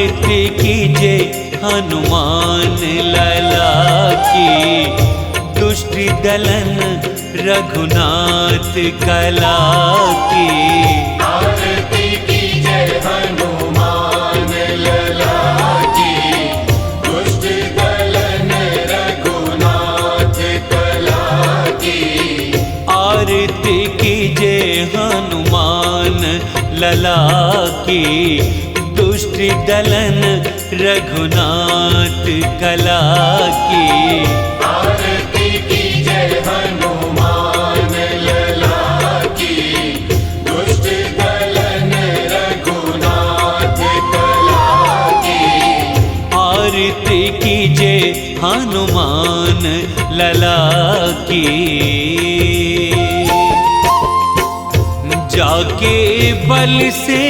आरती कीजे हनुमान लला की, दुष्ट दलन रघुनाथ कला की। आरती कीजे हनुमान लला की, दुष्ट दलन रघुनाथ कला की। आरती कीजे हनुमान लला की, दुष्ट दलन रघुनाथ कला की। आरती कीजे हनुमान लला की, दुष्ट दलन रघुनाथ कला की। आरती कीजे हनुमान लला की। जाके बल से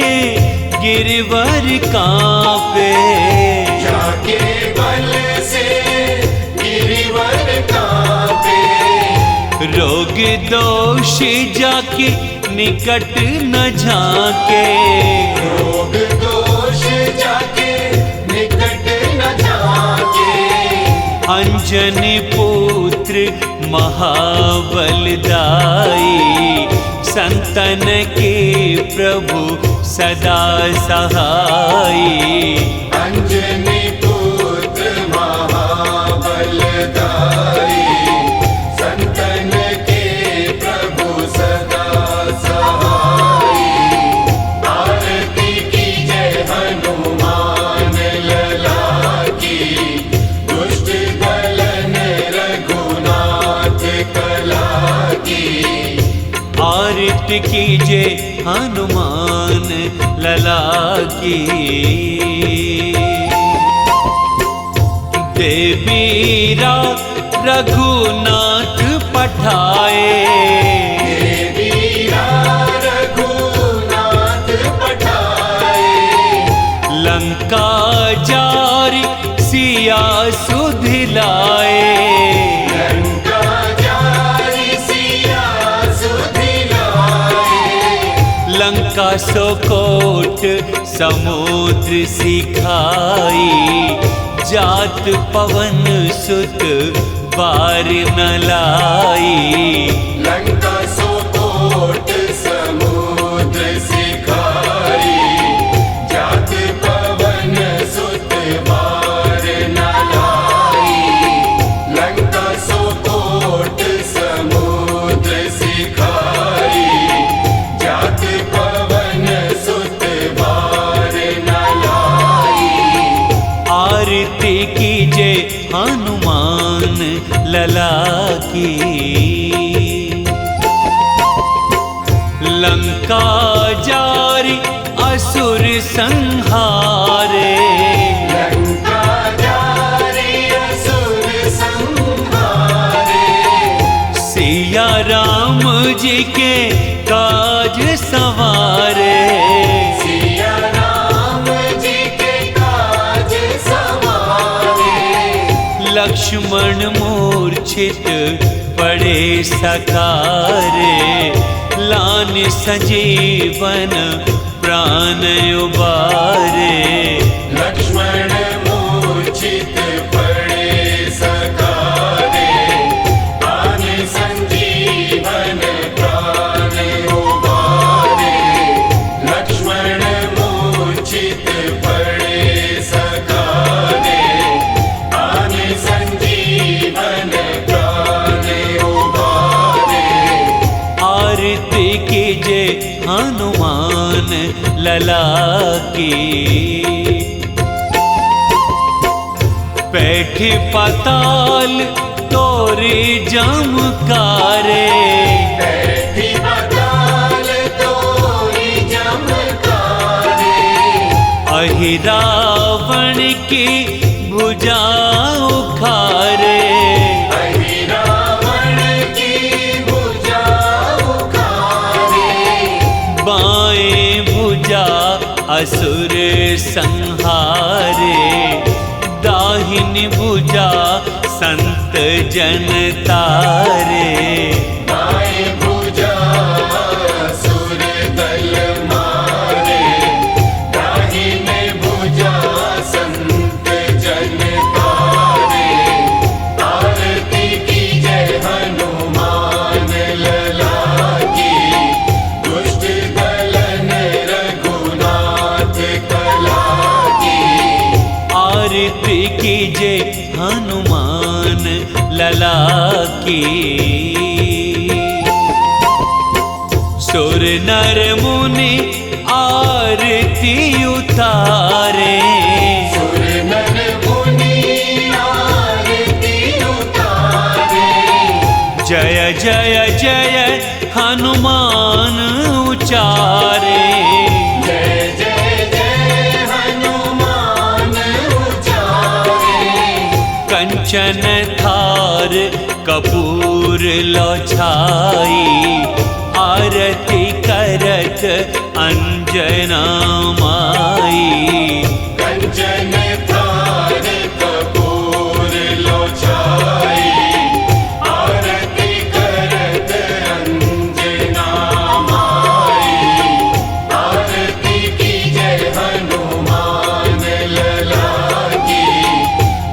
गिरवर कांपे, जाके बल से गिरवर कांपे। रोग दोष जाके निकट न झाके, रोग दोष जाके निकट न झाके। अंजनी पुत्र महाबलदाई, संतन के प्रभु सदा सहाई। अंजनी पुत्र महाबलदाई, संतन के प्रभु सदा सहाई। आरती कीजे हनुमान लला की, दुष्ट दलन रघुनाथ कला की। आरती कीजे हनुमान लला की। देवीरा रघुनाथ पठाए, देवीरा रघुनाथ पठाए। लंका जारी सिया सुधिलाए, लंका जारी सिया सुधिलाए। लंका सोकोट समुद्र सिखाई, जात पवन सुत बार न लाई। लंका सोकोट समुद्र सिखाई, जात पवन सुत बार न लाई। लंका सोकोट समुद्र सिखाई, जात पवन सुत बार न लाई। आरती कीजे हनुमान लला की। लंका जारी असुर संहारे, लंका जारी असुर संहारे। सिया राम जी के काज सवारे, सिया राम जी के काज सवारे। लक्ष्मण मूर्छित पड़े सकारे, लान संजीवन प्राण उबारे। लक्ष्मण मूर्छित पड़े सकारे, आन संजीवन प्राण उबारे। लक्ष्मण मूर्छित पड़े सकारे, आन संजीवन प्राण उबारे। आरती कीजे हनुमान लला की। बैठे पाताल तोरे जमकारे, बैठी पाताल तोरी जमकारे। अहि रावण की भुजा उखारे, अहि रावण की भुजा उखारे। बाएं भुजा असुर संहारे, दाहिनी भुजा संत जन तारे। दाएं भुजा असुर दल मारे, दाहिने भुजा सुर नर मुनि आरती उतारे। सुर नर मुनि आरती उतारे। जय जय जय हनुमान उचारे। जय जय जय हनुमान उचारे। कंचन थार कपूर लो छाई, आरती करत अंजना माई। कंचन थार कपूर लो छाई, आरती करत अंजना माई। आरती की जय हनुमान लला की,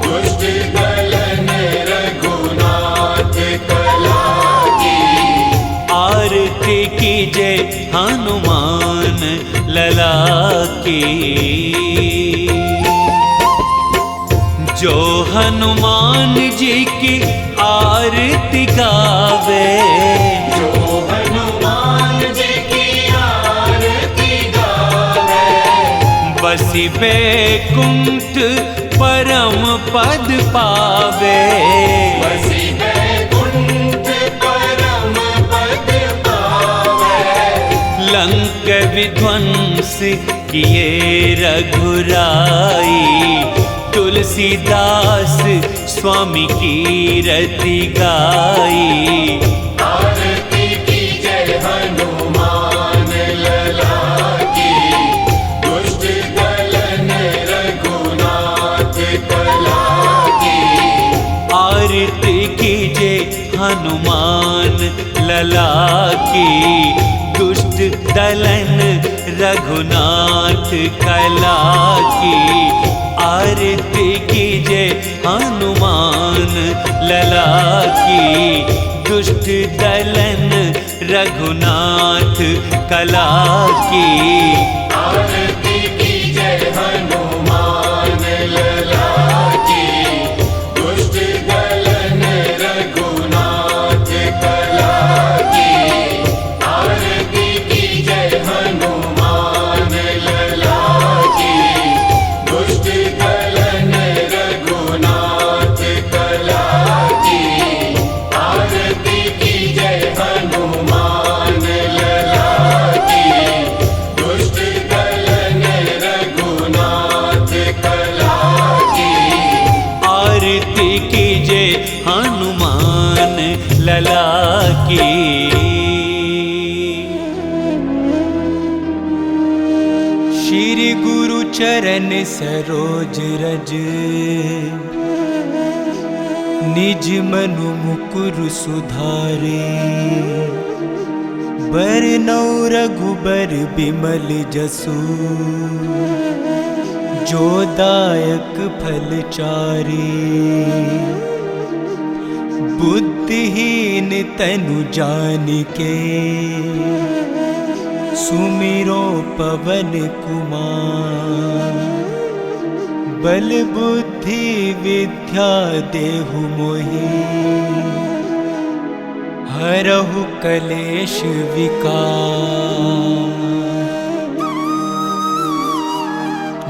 दुष्ट दलन रघुनाथ कला की। आरती की जय हनुमान लला की। जो हनुमान जी की आरती गावे, जो हनुमान जी की आरती गावे। बसी बैकुंठ परम पद पावे। बसी बैकुंठ परम पद पावे। लंक विध्वंस किए रघुराई, तुलसीदास स्वामी की रति गाई। आरती की जय हनुमान लला की, दुष्ट दलन रघुनाथ कला की। आरती की जय हनुमान लला की, दुष्ट दलन रघुनाथ कला की। आरती की जय हनुमान लला की, दुष्ट दलन रघुनाथ कला की। आरती की जय हनुमान लला की, दुष्ट दलन रघुनाथ कला की। आरती की जय हनुमान लला की, दुष्ट दलन रघुनाथ कला की। आरती की जय हनुमान लला की, दुष्ट दलन रघुनाथ कला की। आरती की जय हनुमान लला की। श्री गुरु चरण सरोज रज, निज मनु मुकुर सुधारे। बरनौ रघुबर बिमल जसु, जो दायक फल चारे। बुद्धिहीन तनु जानिके, सुमिरो पवन कुमार। बल बुद्धि विद्या देहु मोहि, हरहु कलेश विकार।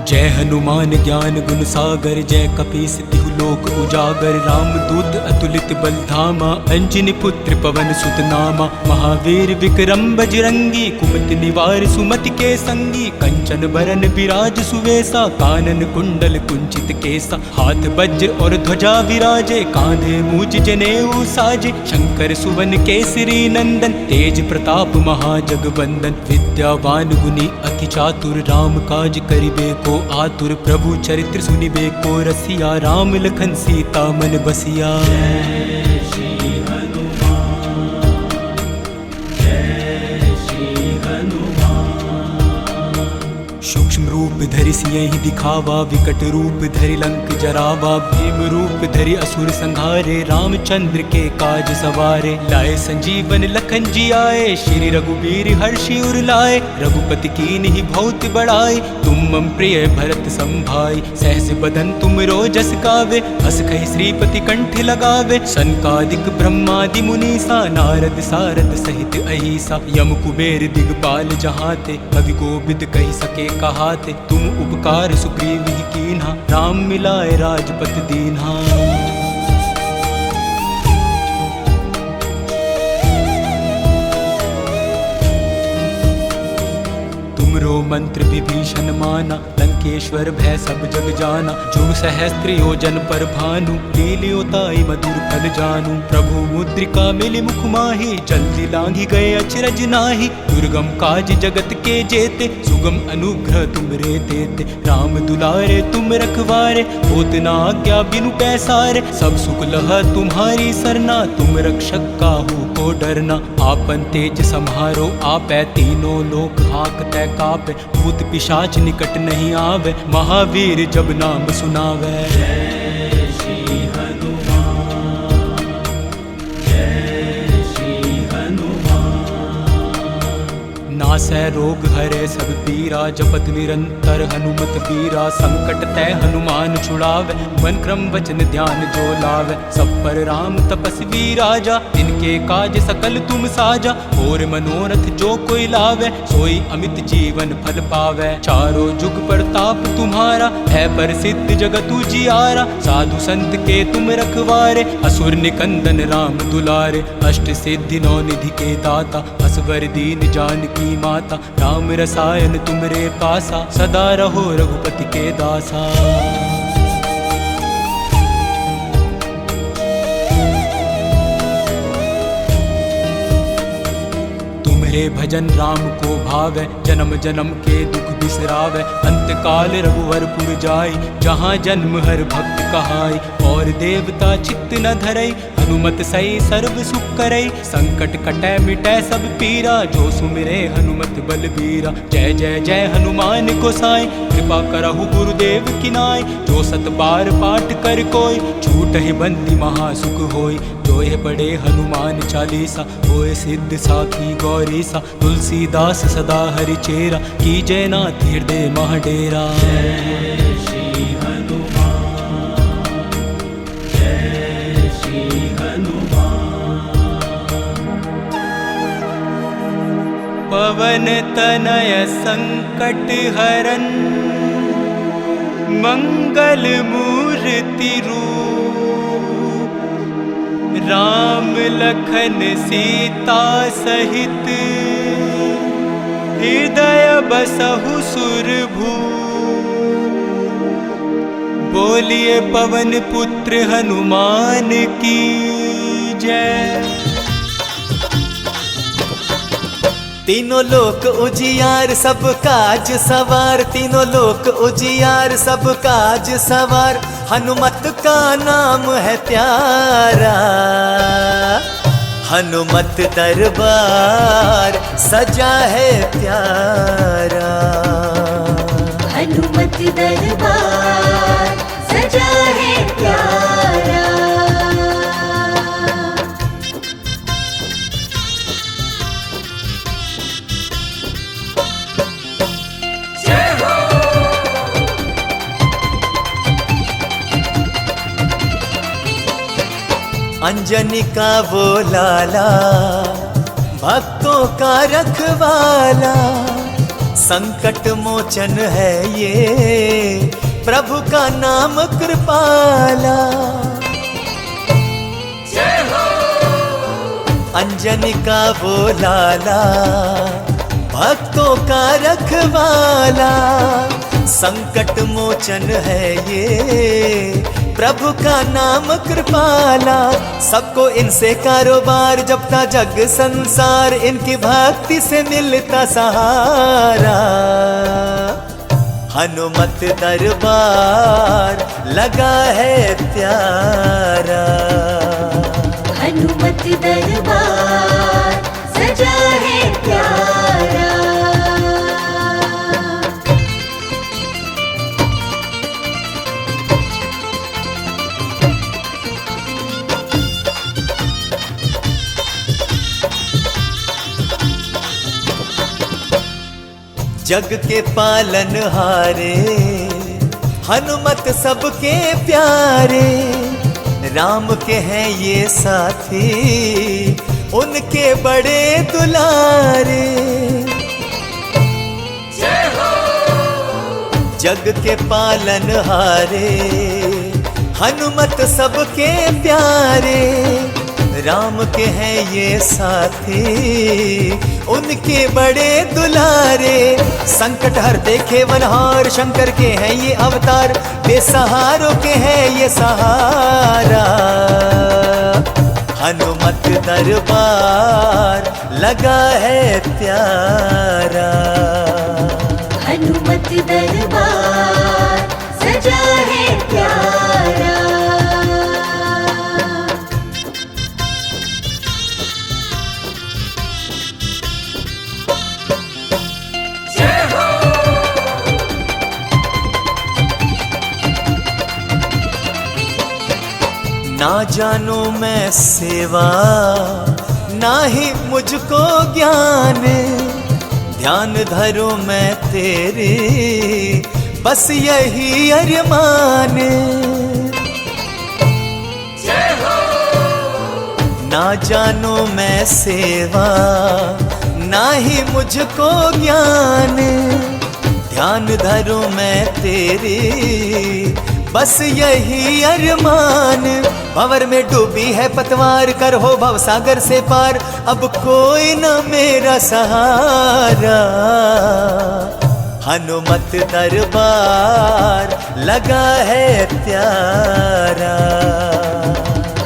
जय हनुमान ज्ञान गुण सागर, जय कपीस तिहु लोक उजागर। राम दूत अतुलित बल धामा, अंजनी पुत्र पवन सुत नामा। महावीर विक्रम बजरंगी, कुमति निवार सुमति के संगी। कंचन बरन विराज सुवेसा, कानन कुंडल कुंचित केसा। हाथ वज्र और ध्वजा विराजे, कांधे मूज जनेऊ साजे। शंकर सुवन केसरी नंदन, तेज प्रताप महाजगवंदन। विद्यावान गुणी अति चातुर, राम काज करिबे को आतुर। प्रभु चरित्र सुनिबे को रसिया, राम लखन सीता मन बसिया। सूक्ष्म रूप धरि सियहि दिखावा, विकट रूप धरि लंक जरावा। भीम रूप धरि असुर संहारे, रामचंद्र के काज सवारे। लाए संजीवन लखन जी आए, श्री रघुबीर हर्षि उर लाए। रघुपति कीन्हि बहुत बड़ाई, तुम मम प्रिय भरत संभाई। सहस बदन तुम रोजस गावे, अस कहि श्रीपति कंठ लगावे। सनकादिक ब्रह्मादि मुनीसा, नारद सारद सहित अहिसा। यम कुबेर दिगपाल जहाते, कवि कोविद कहि सके कहाते। तुम उपकार सुग्रीव ही कीन्हा, राम मिलाए राजपत दीन्हा। तुमरो मंत्र विभीषण माना, लंकेश्वर भय सब जग जाना। जुग सहस्त्र योजन पर भानु, लील्योताई मधुर फल जानू। प्रभु मुद्रिका मिली मुख माही, जल्दी लांघी गए अचरज नाही। दुर्गम काज जगत के जेते, सुगम अनुग्रह तुमरे देते। राम दुलारे तुम रखवारे, होत न आज्ञा बिनु पैसारे। सब सुख लह तुम्हारी सरना, तुम रक्षक काहू को डरना। आपन तेज सम्हारो आपै, तीनों लोक हाँकतै कापै। भूत पिशाच निकट नहीं आवे, महावीर जब नाम सुनावे। जय श्री हनुमान, जय श्री हनुमान। नासै रोग हरे सब पीरा, जपत निरंतर हनुमत बीरा। संकट तै हनुमान छुड़ावे, मन क्रम वचन ध्यान जो लावे। सब पर राम तपस्वी राजा, इनके काज सकल तुम साजा। और मनोरथ जो कोई लावे, सोई अमित जीवन फल पावे। चारों जुग प्रताप तुम्हारा, है प्रसिद्ध जगत उजियारा। साधु संत के तुम रखवारे, असुर निकंदन राम दुलारे। अष्ट सिद्धि नौ निधि के दाता, असवर दीन जानकी माता। राम रसायन तुमरे पासा, सदा रहो रघुपति के दासा। तुम्हारे भजन राम को भावे, जन्म जन्म के दुख बिसरावे। अंत काल रघुवरपुर जाई, जहाँ जन्म हर भक्त कहाई। और देवता चित्त न धरई, हनुमत सई सर्व सुख करई। संकट कटै मिटै सब पीरा, जो सुमिरे हनुमत बलबीरा। जय जय जय हनुमान गोसाई, कृपा करहु गुरुदेव की नाई। जो सत बार पाठ कर कोई, छूटहि बंदी महासुख होई। जोय पढ़े हनुमान चालीसा, होय सिद्ध साखी गौरीसा। तुलसीदास सदा हरि चेरा, की जय नाथ हृदय मह डेरा। जय श्री हनुमान, जय श्री हनुमान। पवन तनय संकट हरन, मंगल मूर्ति रूप। राम लखन सीता सहित, हृदय बसहु सुरभूप। बोलिए पवन पुत्र हनुमान की जय। तीनों लोक उजियार सब काज सवार, तीनों लोक उजियार सब काज सवार। हनुमत का नाम है प्यारा, हनुमत दरबार सजा है प्यारा। हनुमत दरबार सजा है प्यारा। अंजनी का वो लाला, भक्तों का रखवाला। संकट मोचन है ये, प्रभु का नाम कृपाला। अंजनी का वो लाला, भक्तों का रखवाला। संकट मोचन है ये, प्रभु का नाम कृपाला। सबको इनसे कारोबार, जपता जग संसार। इनकी भक्ति से मिलता सहारा। हनुमत दरबार लगा है प्यारा। हनुमत दरबार सजा है प्यारा। जग के पालन हारे हनुमत सबके प्यारे, राम के हैं ये साथी उनके बड़े दुलारे। जग के पालन हारे हनुमत सबके प्यारे, राम के हैं ये साथी उनके बड़े दुलारे। संकट हर देखे वनहार शंकर के हैं ये अवतार, बेसहारों के हैं ये सहारा। हनुमत दरबार लगा है प्यारा, हनुमत दरबार सजा है प्यारा। ना जानो मैं सेवा ना ही मुझको ज्ञान, ध्यान धरूं मैं तेरे बस यही अरमान। ना जानो मैं सेवा ना ही मुझको ज्ञान, ध्यान धरूं मैं तेरे बस यही अरमान। भंवर में डूबी है पतवार कर हो भव सागर से पार, अब कोई न मेरा सहारा। हनुमत दरबार लगा है प्यारा,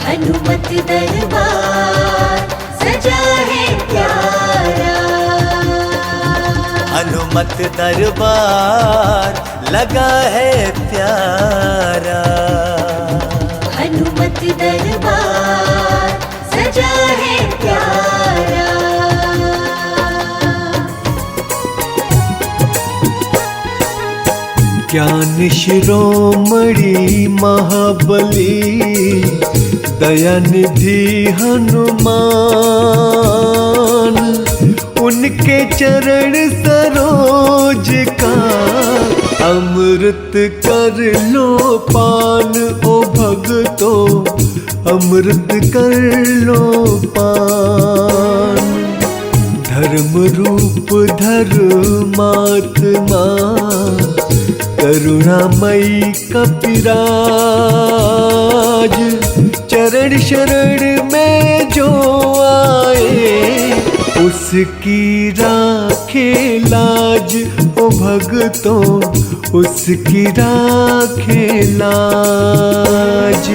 हनुमत दरबार सजा है प्यारा। हनुमत दरबार लगा है प्यारा, हनुमत दरबार सजा है प्यारा। ज्ञान शिरोमणि महाबली दया निधि हनुमान, उनके चरण सरोज का अमृत कर लो पान। ओ भगतो अमृत कर लो पान। धर्म रूप धर्मात्मा करुणामयी कपिराज, चरण शरण में जो आए उसकी राखे लाज। ओ भगतों उसकी राखे लाज।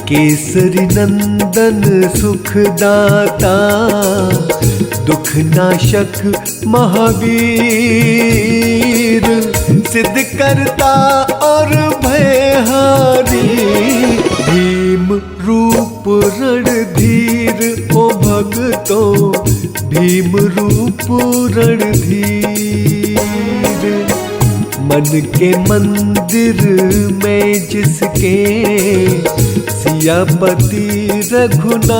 केसरी नंदन सुखदाता दुख नाशक महावीर, सिद्ध करता और भयहारी भीम रूप रणधीर। ओ भगतों भीम रूप रणधीर। मन के मंदिर में जिसके सियापति रघुनाथ,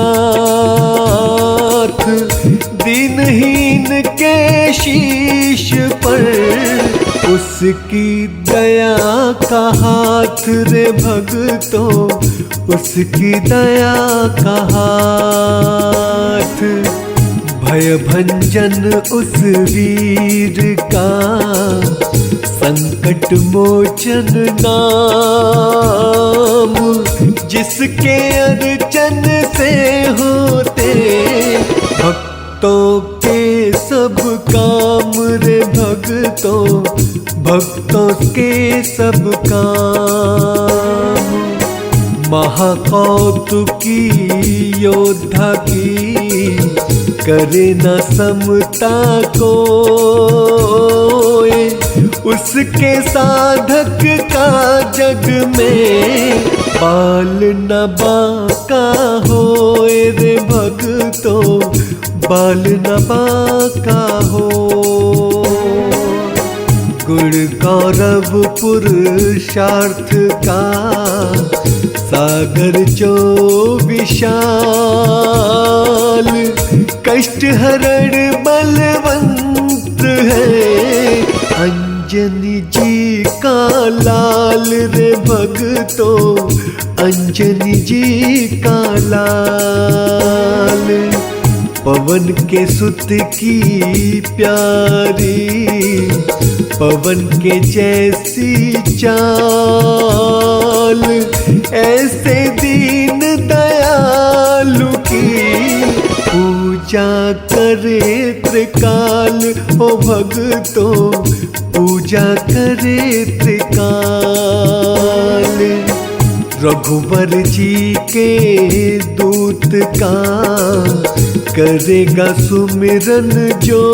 दीनहीन के शीश पर उसकी दया का हाथ। रे भगतों उसकी दया का हाथ। भय भंजन उस वीर का संकट मोचन नाम, जिसके अर्चन से होते भक्तों के सब काम। रे भक्तों भक्तों के सब काम। महाकौतुकी योद्धा की करे न समता कोई, उसके साधक का जग में बाल न बाका होए। रे भगतों बाल न बाका हो। गुण गौरव पुरुषार्थ का सागर जो विशाल, कष्ट हरण बलवंत है अंजनी जी का लाल रे भगतों, अंजनी जी का लाल। पवन के सुत की प्यारी, पवन के जैसी चाल, ऐसे दीन दयालु की पूजा करे त्रिकाल। ओ भगतों पूजा करे त्रिकाल। रघुवर जी के दूत का करेगा सुमिरन जो,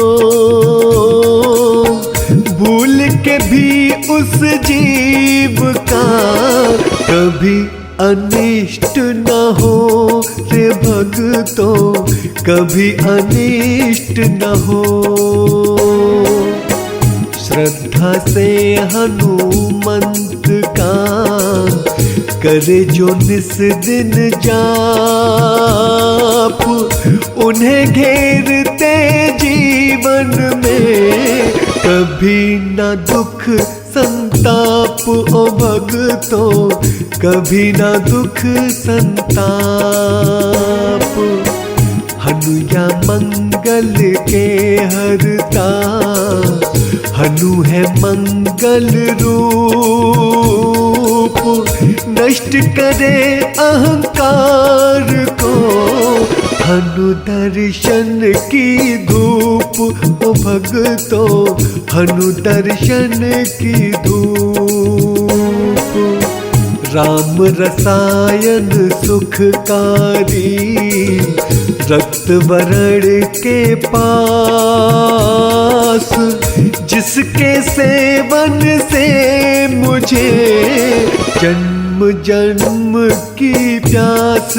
भूल के भी उस जीव का कभी अनिष्ट न हो रे भगतों, कभी अनिष्ट न हो। श्रद्धा से हनुमंत का करे जो निस दिन जाप, उन्हें घेरते जीवन में कभी न दुख संताप। ओ भगतों कभी न दुख संताप। हनुया मंगल के हरता, हनु है मंगल रूप, नष्ट करे अहंकार को हनु दर्शन की धूप। ओ भगतों हनु दर्शन की धूप। राम रसायन सुखकारी, रक्त वरण के पास, जिसके सेवन से मुझे जन्म जन्म की प्यास।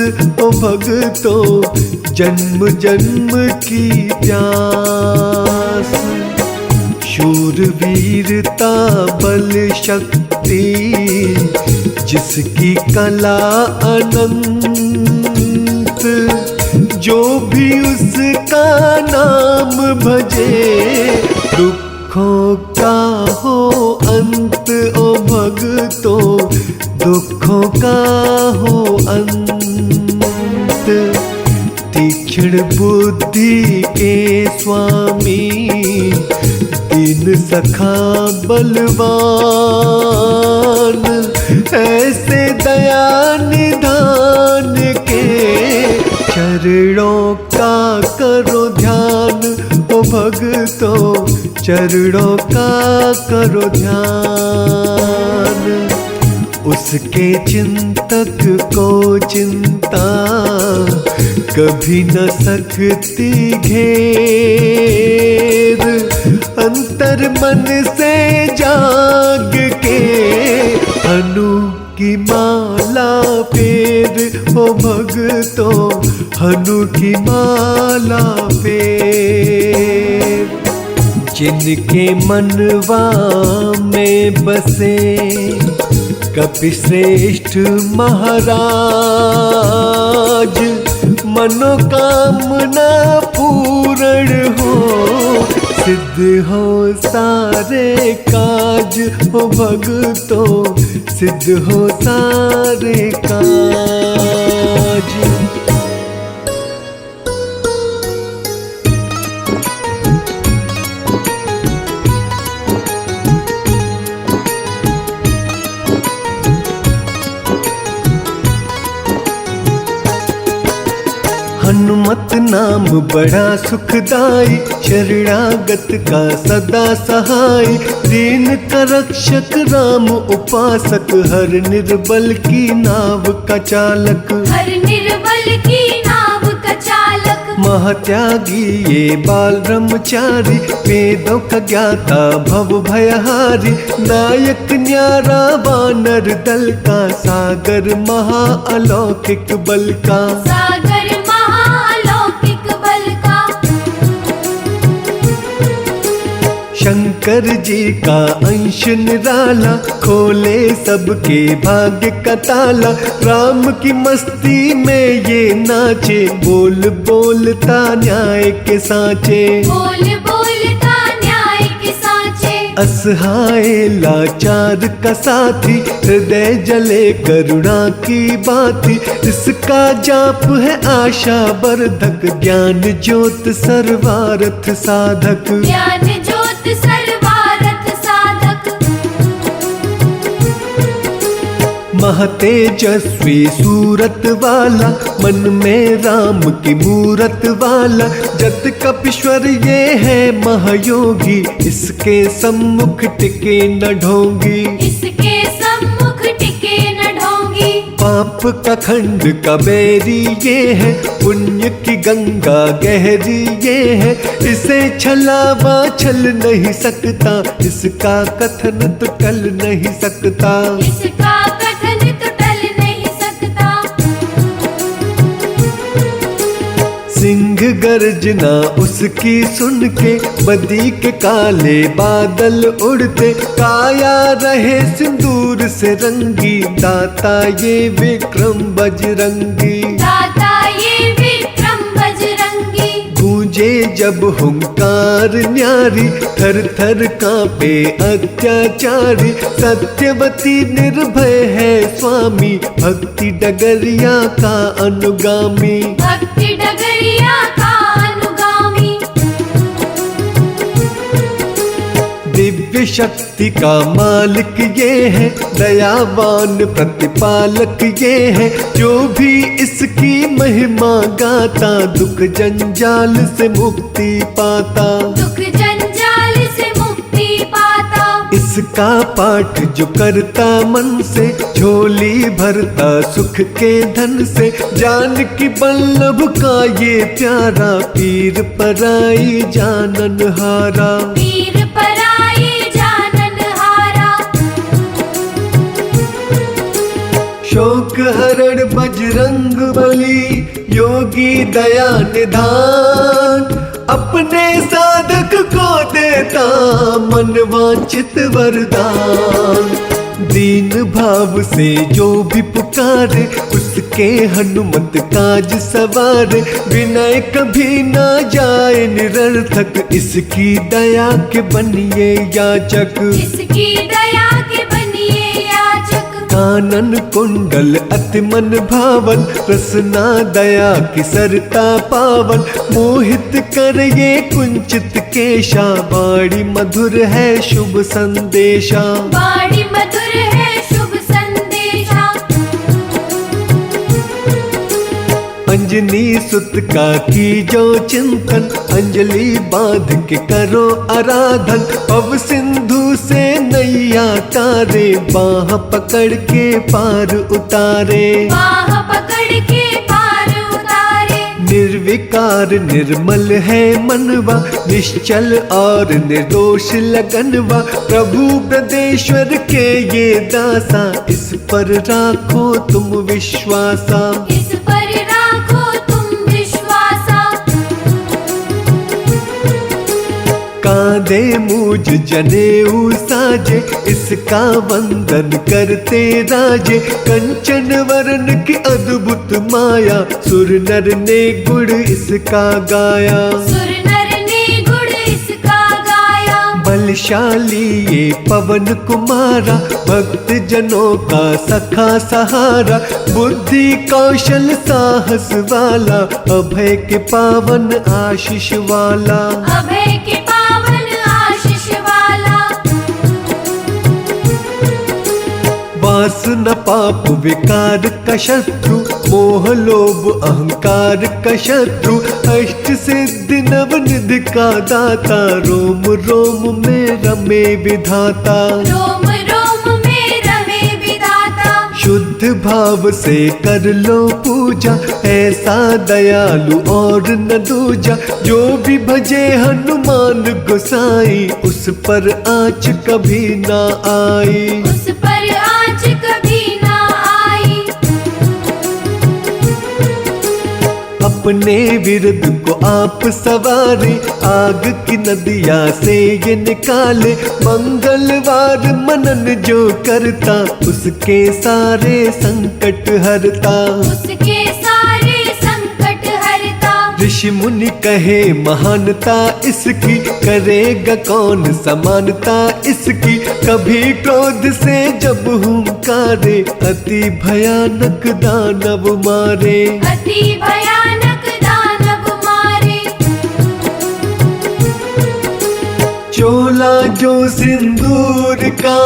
ओ भगतों जन्म जन्म की प्यास। शूर वीरता बल शक्ति, जिसकी कला अनंत, जो भी उसका नाम भजे दुखों का हो अंत। ओ भगतों दुखों का हो अंत। तीक्ष्ण बुद्धि के स्वामी, दीन सखा बलवान, ऐसे दया निधान के चरणों का करो ध्यान। ओ भगतों चरणों का करो ध्यान। उसके चिंतक को चिंता कभी न सकती घेर, अंतर मन से जाग के हनु की माला फेर। ओ भगतों हनु की माला फेर। जिनके मनवा में बसे कपिश्रेष्ठ महाराज, मनोकामना पूर्ण हो, सिद्ध हो सारे काज। हो भगतों सिद्ध हो सारे काज। हनुमत नाम बड़ा सुखदाई, शरणागत का सदा सहाय। दीन का रक्षक राम उपासक, हर निर्बल की नाव का चालक। हर निर्बल की नाव का चालक। महात्यागी ये बाल ब्रह्मचारी, वेदों का ज्ञाता भव भयहारी। नायक न्यारा वानर दल का, सागर महा अलौकिक बल का। सागर महाअलौकिक बल का। शंकर जी का अंश निराला, खोले सबके भाग्य का ताला। राम की मस्ती में ये नाचे, बोल बोलता न्याय के सांचे। बोल बोलता न्याय के सांचे। असहाय लाचार का साथी, हृदय जले करुणा की बाती। इसका जाप है आशा वर्धक, ज्ञान ज्योत सर्वार्थ साधक। ज्ञान ज्योत सर्वार्थ साधक। महातेजस्वी सूरत वाला, मन में राम की मूरत वाला। जत कपीश्वर ये है महायोगी, इसके सम्मुख टिके न ढोंगी। इसके सम्मुख टिके न ढोंगी। पाप का खंड का बैरी ये है, पुण्य की गंगा गहरी ये है। इसे छलावा छल नहीं सकता, इसका कथन तो टल नहीं सकता। इसका कथन तो टल नहीं सकता। सिंह गर्जना उसकी सुन के, बदी के काले बादल उड़ते। काया रहे सिंदूर से रंगी, दाता ये विक्रम बजरंगी। दाता ये विक्रम बजरंगी। गूंजे जब हुंकार न्यारी, थर थर कांपे अत्याचारी। सत्यवती निर्भय है स्वामी, भक्ति डगरिया का अनुगामी। भक्ति डगरिया का अनुगामी। दिव्य शक्ति का मालिक ये है, दयावान प्रतिपालक ये है। जो भी इसकी महिमा गाता, दुख जंजाल से मुक्ति पाता। दुख जंजाल से मुक्ति पाता। इसका पाठ जो करता मन से, झोली भरता सुख के धन से। जानकी बल्लभ का ये प्यारा, पीर पराई जानन हारा। पीर पराई जानन हारा। शोक हरण बजरंग बली, योगी दया निधान। अपने साधक को देता मन वांछित वरदान। दीन भाव से जो भी पुकारे, उसके हनुमत काज सवारे। विनय कभी ना जाए निरर्थक, इसकी दया के बनिए याचक। इसकी दया के बनिए याचक। कानन कुंडल अति मन भावन, रसना दया की सरता पावन। मोहित कर ये कुंचित केशा, बाड़ी मधुर है शुभ संदेशा। बाड़ी मधुर है शुभ संदेशा। अंजनी सुत का की जो चिंतन, अंजलि बांध के करो आराधन। अब सिंधु से नैया तारे, बाह पकड़ के पार उतारे। बाह पकड़ के पार उतारे। निर्विकार निर्मल है मनवा, निश्चल और निर्दोष लगनवा। प्रभु ब्रजेश्वर के ये दासा, इस पर राखो तुम विश्वासा। इस पर राखो तुम विश्वासा। कांधे मूज जनेऊ साजे, इसका वंदन करते राजे। कंचन वर्ण की अद्भुत माया, सुर नर ने गुण इसका गाया। सुर नर ने गुण इसका गाया। बलशाली ये पवन कुमारा, भक्त जनों का सखा सहारा। बुद्धि कौशल साहस वाला, अभय के पावन आशीष वाला। अभय के पावन आशीष वाला। वासना पाप विकार का शत्रु, मोह लोभ अहंकार का शत्रु। अष्ट सिद्धि नव निधि का दाता, रोम रोम में रमे विधाता। रोम रोम में रमे विधाता। शुद्ध भाव से कर लो पूजा, ऐसा दयालु और न दूजा। जो भी भजे हनुमान गोसाई, उस पर आँच कभी ना आई। उस पर आँच कभी ना आई। अपने विरुद्ध को आप सवारे, आग की नदिया से ये निकाले। मंगलवार मनन जो करता, उसके सारे संकट हरता। उसके सारे संकट हरता। ऋषि मुनि कहे महानता इसकी, करेगा कौन समानता इसकी, कभी क्रोध से जब हुंकारे अति भयानक दानव मारे। अति भयानक दानव मारे। चोला जो सिंदूर का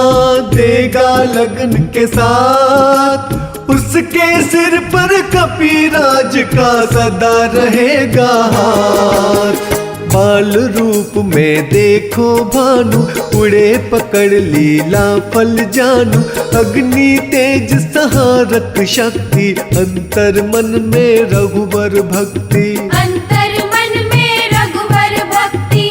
देगा लगन के साथ, उसके सिर पर कपिराज का सदा रहेगा हाथ। बाल रूप में देखो भानु, उड़े पकड़ लीला फल जानू। अग्नि तेज सहारक शक्ति, अंतर मन में रघुवर भक्ति। अंतर मन में रघुवर भक्ति।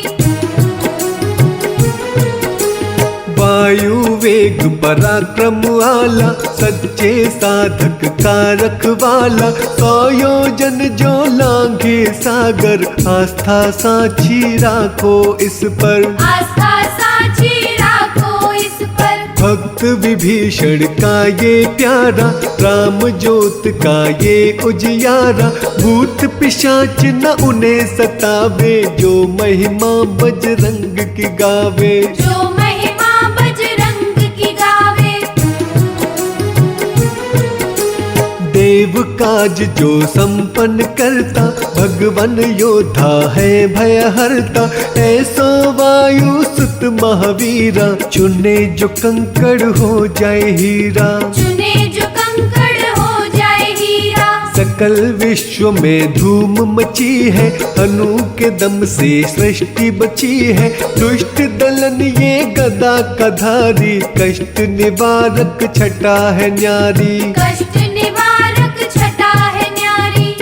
वायु वेग पराक्रम वाला, सच्चे साधक का रखवाला। 100 योजन जो लांघे सागर, आस्था साची राखो इस पर। आस्था साची राखो इस पर। भक्त विभीषण का ये प्यारा, राम ज्योत का ये उजियारा। भूत पिशाच न उन्हें सतावे, जो महिमा बजरंग की गावे। जो महिमा बजरंग की गावे। देव काज जो संपन्न करता, भगवन योद्धा है भयहरता। ऐसो वायु सुत महावीरा, चुने जो कंकड़ हो जाए हीरा। चुने जो कंकड़ हो जाए हीरा। सकल विश्व में धूम मची है, हनु के दम से सृष्टि बची है। दुष्ट दलन ये गदा का धारी, कष्ट निवारक छटा है न्यारी। कष्ट निवारक छटा है न्यारी।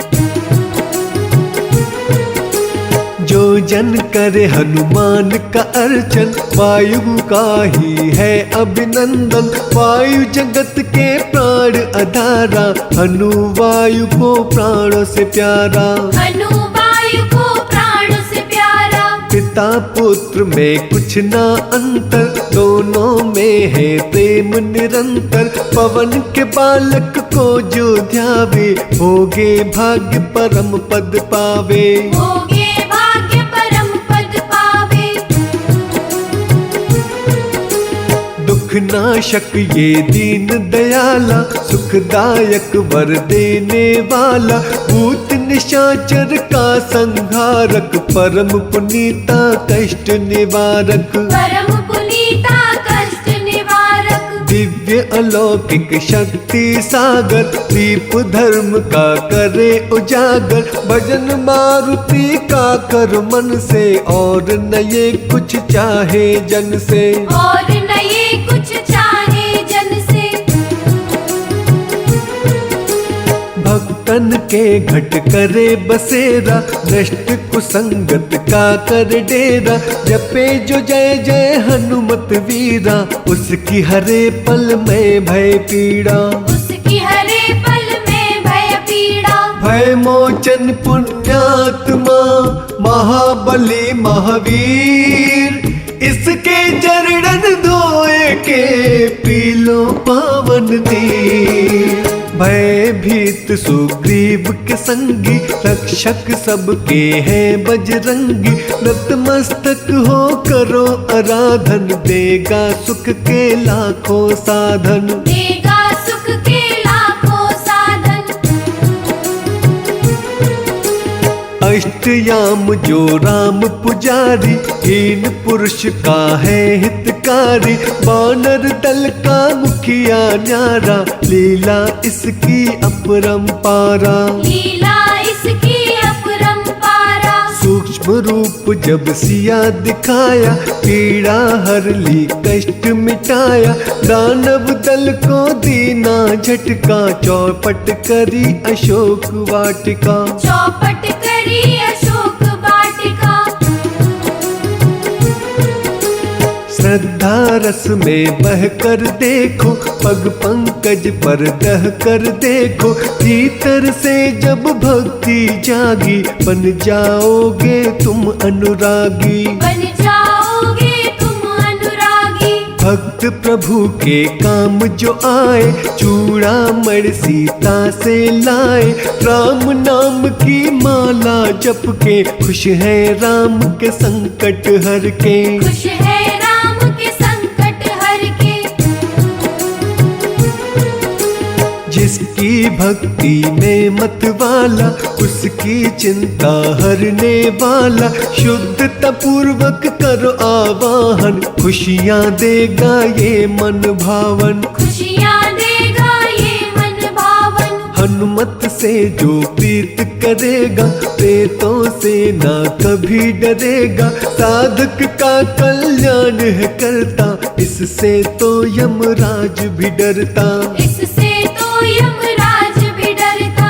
जो जन करे हनुमान का अर्चन, वायु का ही है अभिनंदन। वायु जगत के प्राण आधारा, हनु वायु को प्राणों से प्यारा। हनु वायु को प्राणों से प्यारा। पिता पुत्र में कुछ ना अंतर, दोनों में है प्रेम निरंतर। पवन के बालक को जो ध्यावे, भोगे भाग्य परम पद पावे। भोगे भाग्य परम पद पावे। दुख नाशक ये दीन दयाला, सुखदायक वर देने वाला। भूत निशाचर का संहारक, परम पुनीता कष्ट निवारक। परम पुनीता कष्ट निवारक। दिव्य अलौकिक शक्ति सागर, दीप धर्म का करे उजागर। भजन मारुति का कर मन से, और न ये कुछ चाहे जन से। और न ये कुछ चाहे जन से। भक्तन के घट करे बसेरा, नष्ट कुसंगत का कर डेरा। जपे जो जय जय हनुमत वीरा, उसकी हरे पल में भय पीड़ा। उसकी हरे पल में भय पीड़ा। भय मोचन पुण्यात्मा, महाबली महावीर। इसके चरणन धोए के, पी लो पावन नीर। भयभीत सुग्रीव के संगी, रक्षक सबके हैं बजरंगी। नतमस्तक हो करो आराधन, देगा सुख के लाखों साधन। देगा सुख के लाखों साधन। अष्टयाम जो राम पुजारी, हीन पुरुष का है हितकारी। वानर दल का मुखिया न्यारा, लीला इसकी अपरंपारा। लीला इसकी अपरंपारा। सूक्ष्म रूप जब सिया दिखाया, पीड़ा हर ली कष्ट मिटाया। दानव दल को दीना झटका, चौपट करी अशोक वाटिका। चौपट करी अशोक वाटिका। श्रद्धा रस में बह कर देखो, पग पंकज पर दह कर देखो। भीतर से जब भक्ति जागी, बन जाओगे तुम अनुरागी। बन जाओगे तुम अनुरागी। भक्त प्रभु के काम जो आए, चूड़ामणि सीता से लाए। राम नाम की माला जप के, खुश है राम के संकट हर के। खुश है राम के संग जिसकी भक्ति में मत वाला, उसकी चिंता हरने वाला, शुद्धता पूर्वक करो आवाहन, खुशियाँ देगा ये मन भावन। खुशियाँ देगा ये मन भावन। हनुमत से जो प्रीत करेगा, प्रेतों से ना कभी डरेगा, साधक का कल्याण है करता, इससे तो यमराज भी डरता। इससे तो यमराज भी डरता।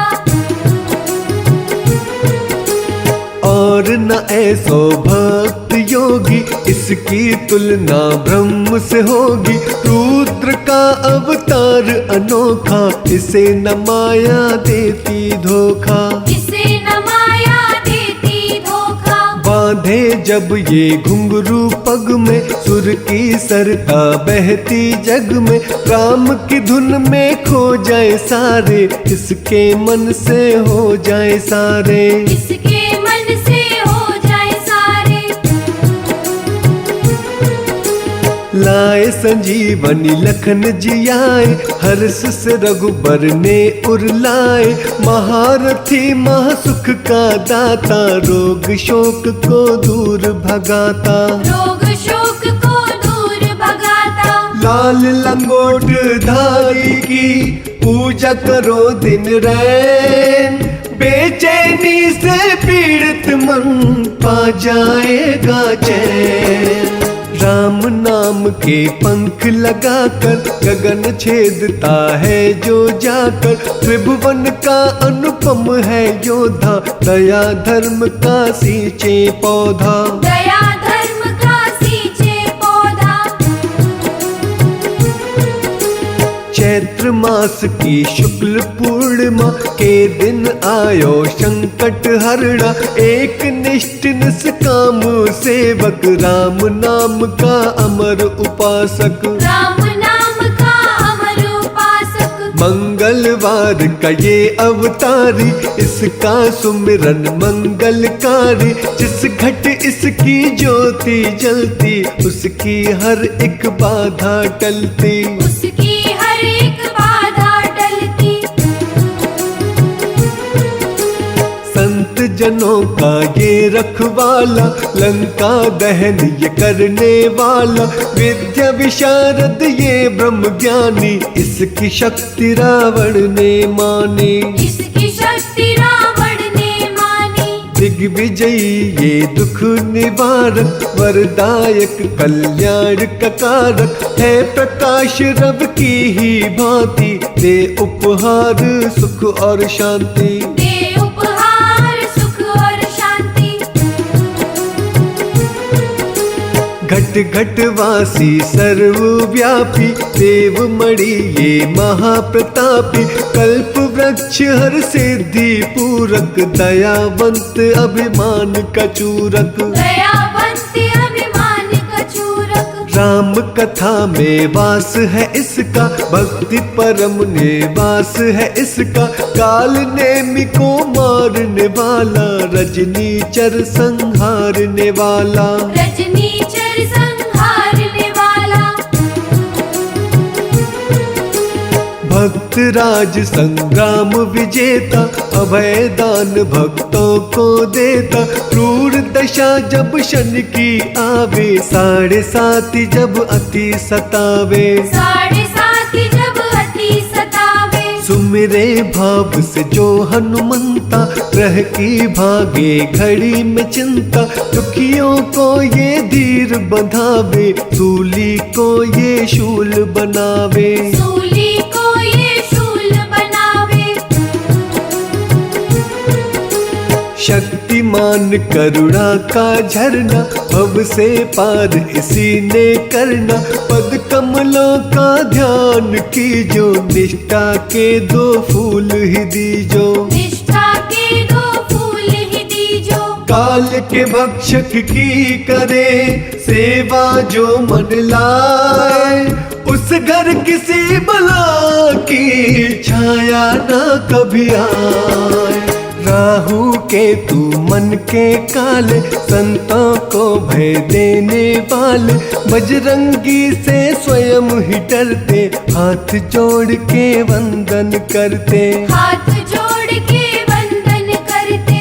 और न ऐसो भक्त योगी, इसकी तुलना ब्रह्म से होगी, रुद्र का अवतार अनोखा, इसे न माया देती धोखा। इसे न माया देती धोखा। बांधे जब ये घुंघरू पग में, सुर की सरता बहती जग में, राम की धुन में खो जाए सारे, इसके मन से हो जाए सारे। इसके मन से हो जाए सारे। लाए संजीवनी लखन जियाए, हर्ष से रघुबर ने उरलाए, महारथी महासुख का दाता, रोग शोक को दूर भगाता। रोग शोक को दूर भगाता। लाल लंगोट धारी की पूजा करो दिन रैन, बेचैनी से पीड़ित मन पा जाएगा चैन। राम नाम के पंख लगाकर गगन छेदता है जो जाकर, त्रिभुवन का अनुपम है योद्धा, दया धर्म का सींचे पौधा। दया धर्म का सींचे पौधा। चैत्र मास की शुक्ल पूर्णिमा के दिन आयो संकट हरणा, एक निष्ठ निष्काम सेवक, राम नाम का अमर उपासक। राम नाम का अमर उपासक। मंगलवार का ये अवतारी, इसका सुमिरन मंगलकारी, जिस घट इसकी ज्योति जलती, उसकी हर एक बाधा टलती। उसकी हर एक बाधा टलती। संत जनों का ये रखवाला, लंका दहन ये करने वाला, विद्या विशारद ये ब्रह्म ज्ञानी, इसकी शक्ति रावण ने मानी। इसकी शक्ति रावण ने मानी। दिग्विजयी ये दुख निवारक, वरदायक कल्याण का कारक, है प्रकाश रव की ही भांति, दे उपहार सुख और शांति। दे उपहार सुख और शांति। घट घट वासी सर्वव्यापी, देवमणि ये महाप्रतापी, कल्प वृक्ष हर सिद्धि पूरक, दयावंत अभिमान का चूरक। दयावंत अभिमान का चूरक। राम कथा में वास है इसका, भक्ति परम निवास है इसका, काल नेमि को मारने वाला, रजनीचर संहारने वाला। रजनीचर संहारने वाला। भक्त राज संग्राम विजेता, अभय दान भक्तों को देता, क्रूर दशा जब शनि की आवे, 7.5 जब अति सतावे। 7.5 जब अति सतावे। सुमिरे भाव से जो हनुमंता, रह की भागे घड़ी में चिंता, दुखियों को ये धीर बंधावे, सूली को ये शूल बनावे। सूली को ये शूल बनावे। शक्तिमान करुणा का झरना, भव से पार इसी ने करना, पद कमलों का ध्यान कीजो, निष्ठा के 2 फूल ही दीजो। निष्ठा के 2 फूल ही दीजो। काल के भक्षक की करे सेवा जो मन लाए, उस घर किसी बला की छाया न कभी आए। राहु केतु मन के काले, संतों को भय देने वाले, बजरंगी से स्वयं ही डरते, हाथ जोड़ के वंदन करते। हाथ जोड़ के वंदन करते।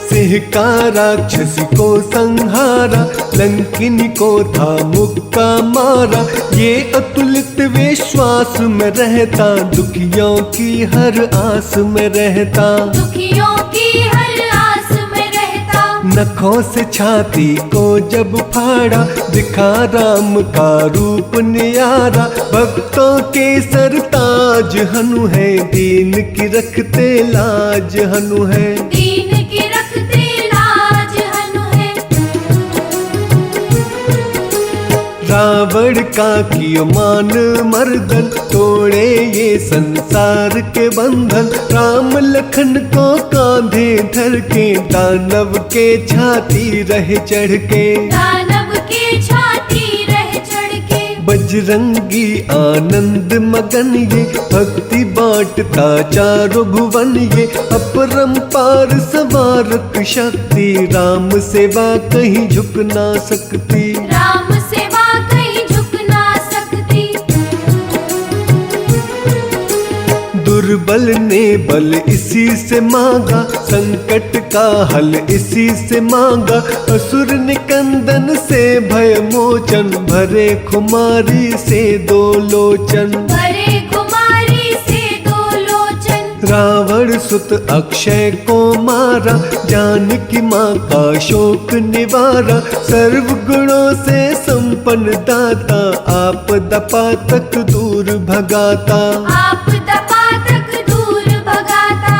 सिंह का राक्षसी को संहारा, लंकिनी को था मुक्का मारा, ये अतुलित विश्वास में रहता, दुखियों की हर आस में रहता। दुखियों की हर आस में रहता। नखों से छाती को जब फाड़ा, दिखा राम का रूप न्यारा, भक्तों के सरताज हनु है, दीन की रखते लाज हनु है। दीन की रखते लाज हनु है। रावण का कियो मान मर्दन, तोड़े ये संसार के बंधन, राम लखन को कांधे धर के, दानव के छाती रहे चढ़ के। दानव के छाती रहे चढ़ के। बजरंगी आनंद मगन ये, भक्ति बांटता चारों भुवन ये, अपरंपार सवारक शक्ति, राम सेवा कहीं झुक ना सकती। राम सेवा कहीं झुक ना सकती। दुर्बल ने बल इसी से मांगा, संकट का हल इसी से मांगा, असुर निकंदन से भय मोचन, भरे खुमारी से दो लोचन। भरे कुमारी से दो लोचन। रावण सुत अक्षय को मारा, जानकी माँ का शोक निवारा, सर्व गुणों से संपन्न दाता, आपदा पातक दूर भगाता। आपदा पातक दूर भगाता।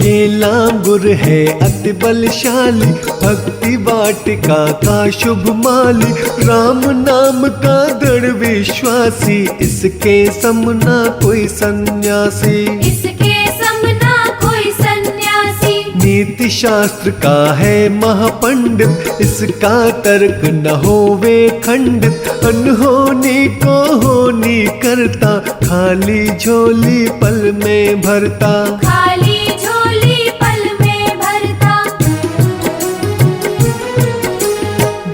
ये लांगुर है अति बलशाली, भक्ति वाटिका का शुभ माली, राम नाम का दृढ़ विश्वासी, इसके समना कोई सन्यासी। इसके समना कोई सन्यासी। नीति शास्त्र का है महापंडित, इसका तर्क न होवे खंडित, अनहोनी को होनी करता, खाली झोली पल में भरता। खाली झोली पल में भरता।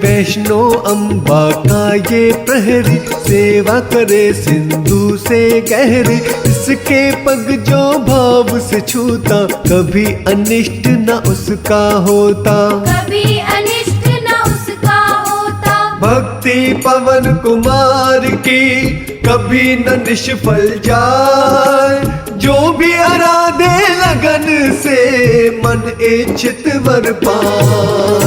वैष्णो अम्बा का ये प्रहरी, सेवा करे सिंधु से गहरी, इसके पग जो भाव से छूता, कभी अनिष्ट न उसका होता। कभी अनिष्ट न उसका होता। भक्ति पवन कुमार की कभी न निष्फल जाए, जो भी आराधे लगन से मन इच्छित वर पाए।